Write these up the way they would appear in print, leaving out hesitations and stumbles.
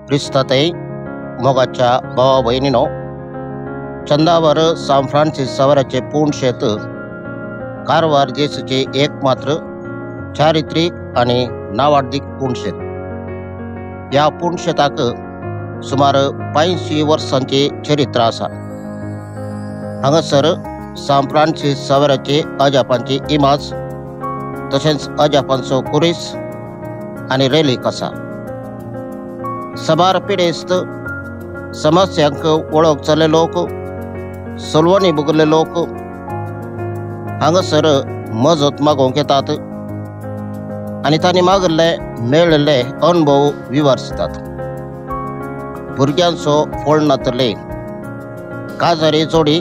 क्रिस्तातही मोगाच्या भावा बहिणीनो, Chandawar San Francis पूर्ण शेत कारवार जेसूचे एकमात्र चारित्रिक आणि नावार्थिक पुणशेत। या पुणशेताक सुमार 85 वर्सांचे चरित्र आसा। हांगासर सान फ्रान्सिस अजापांची इमाज तशेंच अजापांचो कुरीस आणि रेलीक आसा। सबार पिडेस्त समस्यांक वळखचले लोक, सलवणी भोगले लोक हांगासर मजत मागोवंक येतात आणि तांणी मागिल्ले मेळिल्ले अनुभव विवरतात। भुरग्यांचो फोडणातले काजारी जोडी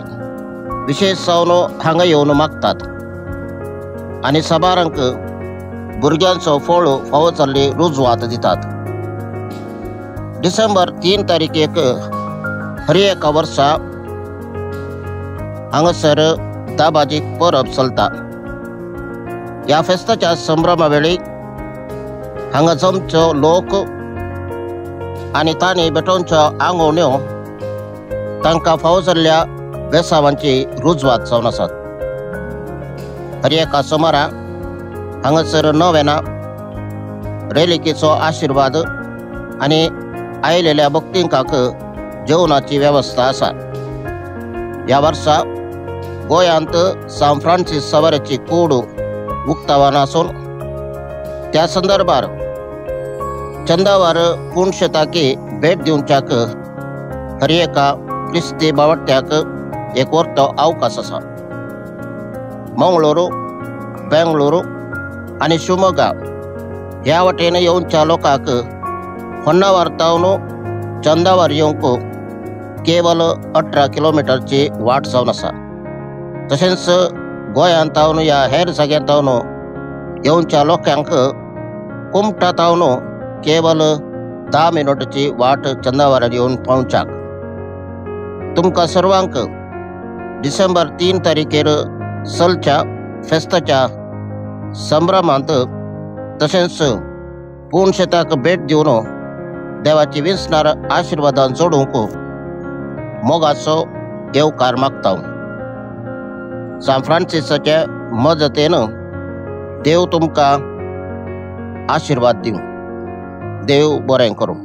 विशेष जावन हांगा येवन मागतात आणि सबारांक भुरग्यांचो फोळ फावो जाल्ली रुजवात दितात। डिसेंबर 3 तारीखेक हर एका वर्सा हांगासर दाबाजीक परब चलता। या फेस्ताच्या संभ्रमा वेळी हांगा जमच्यो लोक आणि तांणी बेटोवच्यो आंगवण्यो तांकां फावो जाल्ल्या वेसावांची रुजवात जावन आसात। हर एका सोमारा हांगासर नोवेना, रेलिकेचो आशिर्वाद आणि आयिल्ल्या भक्तिंकाक जेवणाची वेवस्था आसा। या वर्सा गोंयांत सान फ्रान्सिस कूड उक्तावण आसून त्या संदर्भार चंदावार पुणशेताकी भेट दिवच्याक हर एका क्रिस्ती बावट्याक एक वर्तो अवकाश आसा। मंगळूरू, बेंगळूरू आणि शिवमोगा ह्या वटेन येवच्या लोकांक होन्नावरांतवन चंदावार येवंक केवल 18 किलोमीटरची वाट जावन आसा। तशेंच गोंयांतावन या हेर जाग्यांतावन येवच्या लोकांक कुमटातावन केवल 10 मिनटाची वाट चंदावारार येवन पावच्याक। तुमकां सर्वांक डिसेंबर 3 तारीखेर चलच्या फेस्ताच्या संभ्रमांत तशेंच पुणशेताक भेट दिवन देवाची विसणार आशिर्वादान जोडूंक मोगाचो येवकार मागता। सान फ्रान्सिसाच्या मजतेन देव तुमकां आशिर्वाद दिवं। देव बरें करूं।